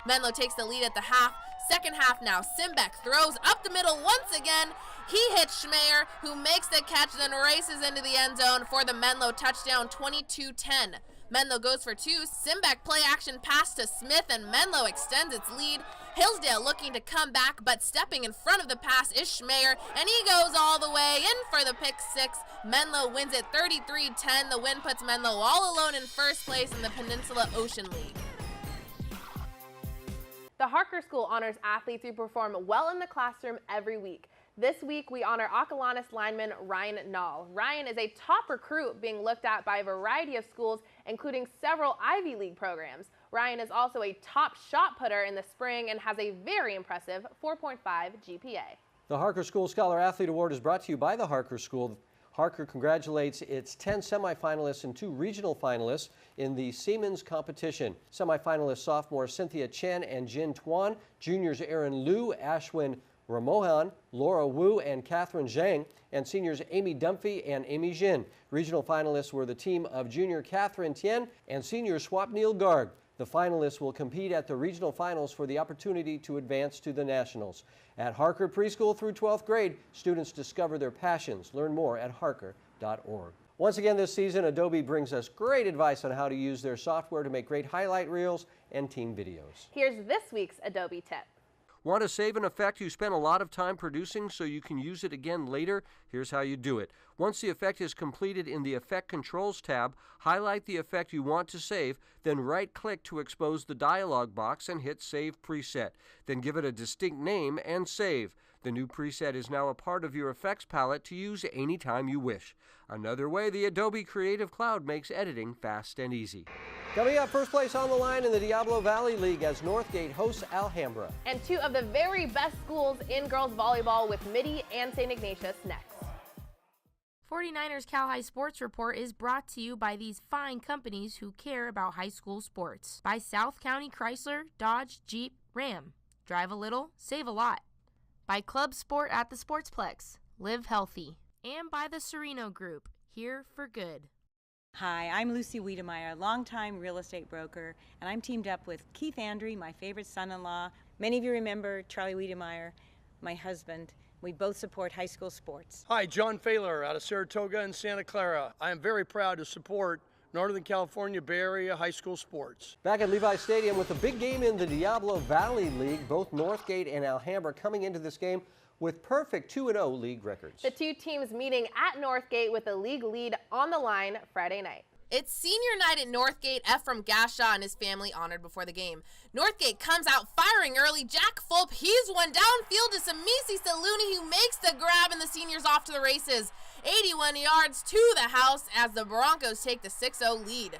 Menlo takes the lead at the half. Second half now. Simbeck throws up the middle once again. He hits Schmeyer, who makes the catch, then races into the end zone for the Menlo touchdown, 22-10. Menlo goes for two. Simbeck play action pass to Smith, and Menlo extends its lead. Hillsdale looking to come back, but stepping in front of the pass is Schmeyer, and he goes all the way in for the pick six. Menlo wins it 33-10. The win puts Menlo all alone in first place in the Peninsula Ocean League. The Harker School honors athletes who perform well in the classroom every week. This week, we honor Acalanes lineman Ryan Nall. Ryan is a top recruit being looked at by a variety of schools, including several Ivy League programs. Ryan is also a top shot putter in the spring and has a very impressive 4.5 GPA. The Harker School Scholar Athlete Award is brought to you by the Harker School. Harker congratulates its 10 semifinalists and 2 regional finalists in the Siemens competition. Semifinalists sophomore Cynthia Chen and Jin Tuan, juniors Aaron Liu, Ashwin Ramohan, Laura Wu, and Catherine Zhang, and seniors Amy Dunphy and Amy Jin. Regional finalists were the team of junior Catherine Tien and senior Swapnil Garg. The finalists will compete at the regional finals for the opportunity to advance to the nationals. At Harker Preschool through 12th grade, students discover their passions. Learn more at harker.org. Once again this season, Adobe brings us great advice on how to use their software to make great highlight reels and team videos. Here's this week's Adobe tip. Want to save an effect you spent a lot of time producing so you can use it again later? Here's how you do it. Once the effect is completed, in the Effect Controls tab, highlight the effect you want to save, then right-click to expose the dialog box and hit Save Preset. Then give it a distinct name and save. The new preset is now a part of your effects palette to use anytime you wish. Another way the Adobe Creative Cloud makes editing fast and easy. Coming up, first place on the line in the Diablo Valley League as Northgate hosts Alhambra. And 2 of the very best schools in girls volleyball with Mitty and St. Ignatius next. 49ers Cal High Sports Report is brought to you by these fine companies who care about high school sports. By South County Chrysler, Dodge, Jeep, Ram. Drive a little, save a lot. By Club Sport at the Sportsplex. Live healthy. And by the Sereno Group. Here for good. Hi, I'm Lucy Wiedemeyer, longtime real estate broker, and I'm teamed up with Keith Andrew, my favorite son-in-law. Many of you remember Charlie Wiedemeyer, my husband, We both support high school sports. Hi, John Failer out of Saratoga and Santa Clara. I am very proud to support Northern California Bay Area high school sports. Back at Levi Stadium with a big game in the Diablo Valley League, both Northgate and Alhambra coming into this game with perfect 2-0 league records. The two teams meeting at Northgate with a league lead on the line Friday night. It's senior night at Northgate. Ephraim Gashaw and his family honored before the game. Northgate comes out firing early. Jack Fulp heaves one downfield to Samisi Saluni, who makes the grab, and the seniors off to the races. 81 yards to the house as the Broncos take the 6-0 lead.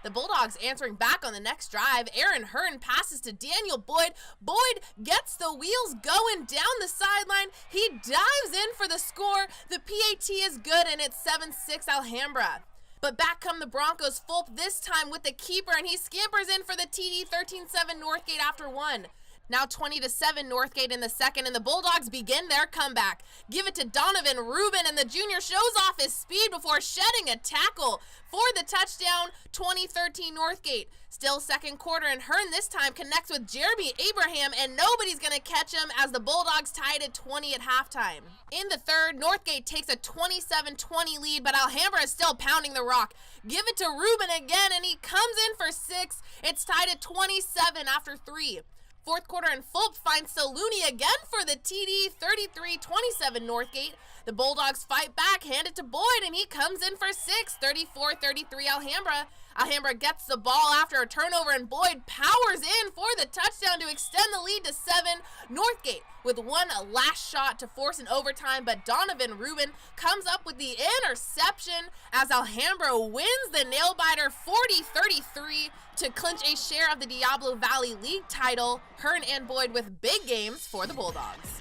The Bulldogs answering back on the next drive. Aaron Hearn passes to Daniel Boyd. Boyd gets the wheels going down the sideline. He dives in for the score. The PAT is good, and it's 7-6 Alhambra. But back come the Broncos. Fulp this time with the keeper, and he scampers in for the TD. 13-7 Northgate after one. Now 20-7 Northgate in the second, and the Bulldogs begin their comeback. Give it to Donovan Rubin, and the junior shows off his speed before shedding a tackle for the touchdown. 20-13 Northgate. Still second quarter, and Hearn this time connects with Jeremy Abraham, and nobody's going to catch him as the Bulldogs tied at 20 at halftime. In the third, Northgate takes a 27-20 lead, but Alhambra is still pounding the rock. Give it to Rubin again, and he comes in for 6. It's tied at 27 after 3. Fourth quarter, and Fulp finds Saluni again for the TD. 33-27 Northgate. The Bulldogs fight back, hand it to Boyd, and he comes in for 6. 34-33 Alhambra. Alhambra gets the ball after a turnover, and Boyd powers in for the touchdown to extend the lead to 7. Northgate with one last shot to force an overtime, but Donovan Rubin comes up with the interception as Alhambra wins the nail-biter 40-33 to clinch a share of the Diablo Valley League title. Hearn and Boyd with big games for the Bulldogs.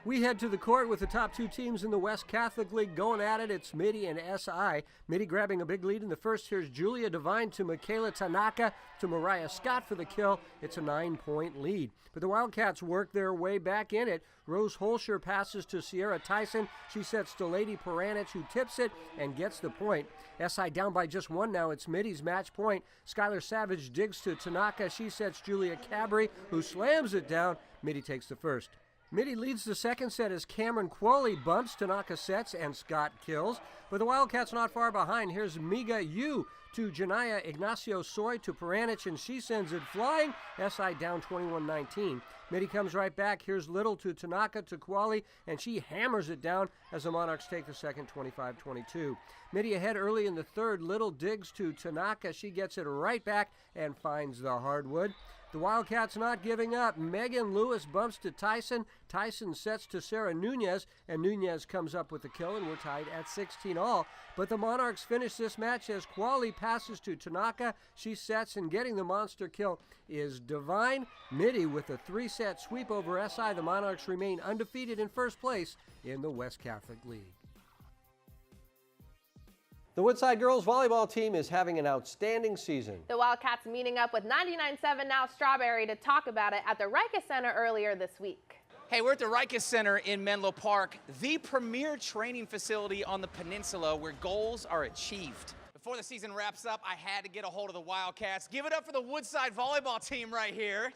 We head to the court with the top two teams in the West Catholic League going at it. It's Mitty and SI. Mitty grabbing a big lead in the first. Here's Julia Devine to Michaela Tanaka to Mariah Scott for the kill. It's a 9-point lead. But the Wildcats work their way back in it. Rose Holscher passes to Sierra Tyson. She sets to Lady Peranich, who tips it and gets the point. SI down by just one now. It's Mitty's match point. Skylar Savage digs to Tanaka. She sets Julia Cabri, who slams it down. Mitty takes the first. Mitty leads the second set as Cameron Qualley bumps, Tanaka sets, and Scott kills. But the Wildcats not far behind. Here's Miga Yu to Janaya Ignacio Soy to Peranich, and she sends it flying. SI down 21-19. Mitty comes right back. Here's Little to Tanaka to Qualley, and she hammers it down as the Monarchs take the second 25-22. Mitty ahead early in the third. Little digs to Tanaka. She gets it right back and finds the hardwood. The Wildcats not giving up. Megan Lewis bumps to Tyson. Tyson sets to Sarah Nunez, and Nunez comes up with the kill, and we're tied at 16 all. But the Monarchs finish this match as Qualley passes to Tanaka. She sets, and getting the monster kill is Devine. Mitty with a 3-set sweep over SI. The Monarchs remain undefeated in first place in the West Catholic League. The Woodside girls volleyball team is having an outstanding season. The Wildcats meeting up with 99.7 Now Strawberry to talk about it at the Rikus Center earlier this week. Hey, we're at the Rikus Center in Menlo Park, the premier training facility on the peninsula where goals are achieved. Before the season wraps up, I had to get a hold of the Wildcats. Give it up for the Woodside volleyball team right here.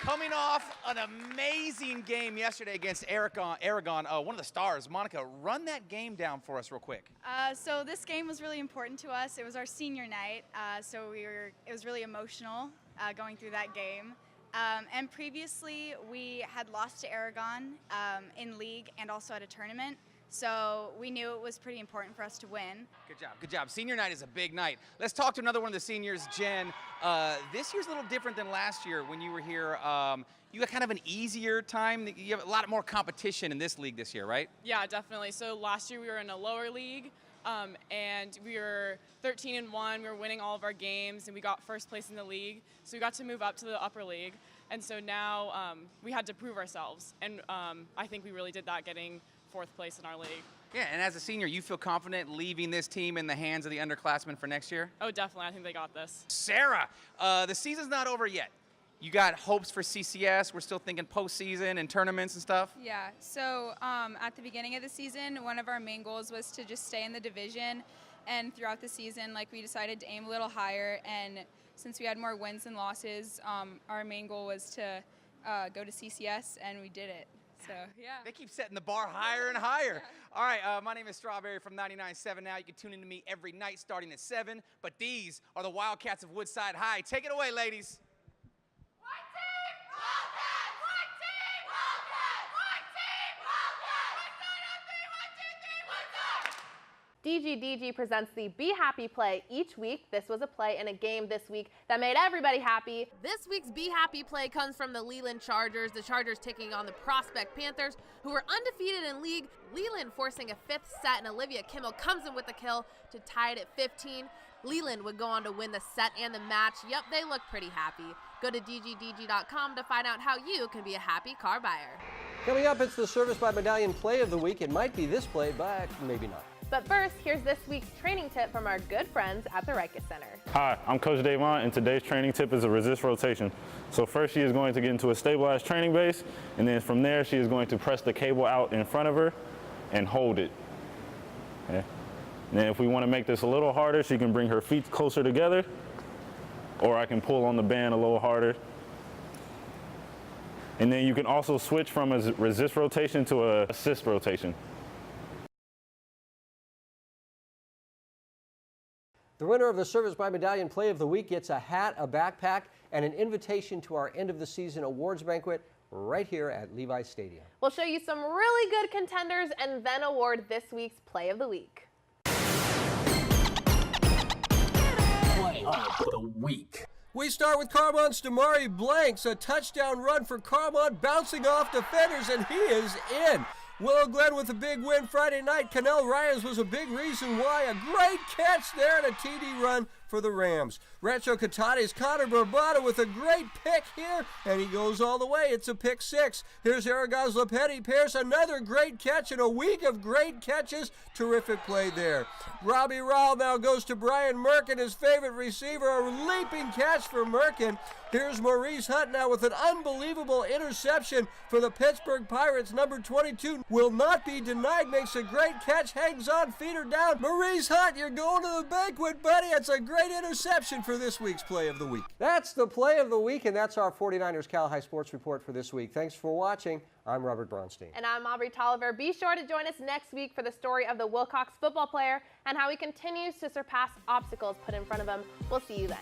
Coming off an amazing game yesterday against Aragon, one of the stars. Monica, run that game down for us real quick. So this game was really important to us. It was our senior night, so it was really emotional going through that game. And previously, we had lost to Aragon in league and also at a tournament. So we knew it was pretty important for us to win. Good job, good job. Senior night is a big night. Let's talk to another one of the seniors, Jen. This year's a little different than last year when you were here. You got kind of an easier time. You have a lot more competition in this league this year, right? Yeah, definitely. So last year we were in a lower league, and we were 13-1. We were winning all of our games, and we got first place in the league. So we got to move up to the upper league. And so now we had to prove ourselves. And I think we really did that, getting fourth place in our league. Yeah, and as a senior, you feel confident leaving this team in the hands of the underclassmen for next year? Oh, definitely. I think they got this. Sarah, the season's not over yet. You got hopes for CCS. We're still thinking postseason and tournaments and stuff. Yeah, so at the beginning of the season, one of our main goals was to just stay in the division. And throughout the season, we decided to aim a little higher. And since we had more wins than losses, our main goal was to go to CCS, and we did it. So, yeah. They keep setting the bar higher and higher. All right, my name is Strawberry from 99.7 Now. You can tune in to me every night starting at 7. But these are the Wildcats of Woodside High. Take it away, ladies. DGDG presents the Be Happy play each week. This was a play in a game this week that made everybody happy. This week's Be Happy play comes from the Leland Chargers. The Chargers taking on the Prospect Panthers, who were undefeated in league. Leland forcing a 5th set, and Olivia Kimmel comes in with the kill to tie it at 15. Leland would go on to win the set and the match. Yep, they look pretty happy. Go to DGDG.com to find out how you can be a happy car buyer. Coming up, it's the Service by Medallion play of the week. It might be this play, but maybe not. But first, here's this week's training tip from our good friends at the Rikus Center. Hi, I'm Coach Davon, and today's training tip is a resist rotation. So first she is going to get into a stabilized training base, and then from there she is going to press the cable out in front of her and hold it. Okay. And then if we want to make this a little harder, she can bring her feet closer together, or I can pull on the band a little harder. And then you can also switch from a resist rotation to a assist rotation. The winner of the Service by Medallion play of the week gets a hat, a backpack, and an invitation to our end of the season awards banquet right here at Levi Stadium. We'll show you some really good contenders and then award this week's play of the week. Play of the week. We start with Carmont's Damari Blanks, a touchdown run for Carmont, bouncing off defenders, and he is in. Willow Glen with a big win Friday night. Canel Ryans was a big reason why. A great catch there and a TD run for the Rams. Rancho Catate's Connor Barbata with a great pick here, and he goes all the way. It's a pick 6. Here's Aragon's Lepetti Pierce, another great catch in a week of great catches. Terrific play there. Robbie Rowell now goes to Brian Merkin, his favorite receiver. A leaping catch for Merkin. Here's Maurice Hunt now with an unbelievable interception for the Pittsburgh Pirates. Number 22 will not be denied, makes a great catch, hangs on, feet are down. Maurice Hunt, you're going to the banquet, buddy. It's a great interception for this week's play of the week. That's the play of the week, and that's our 49ers Cal High Sports Report for this week. Thanks for watching. I'm Robert Bronstein. And I'm Aubrey Tolliver. Be sure to join us next week for the story of the Wilcox football player and how he continues to surpass obstacles put in front of him. We'll see you then.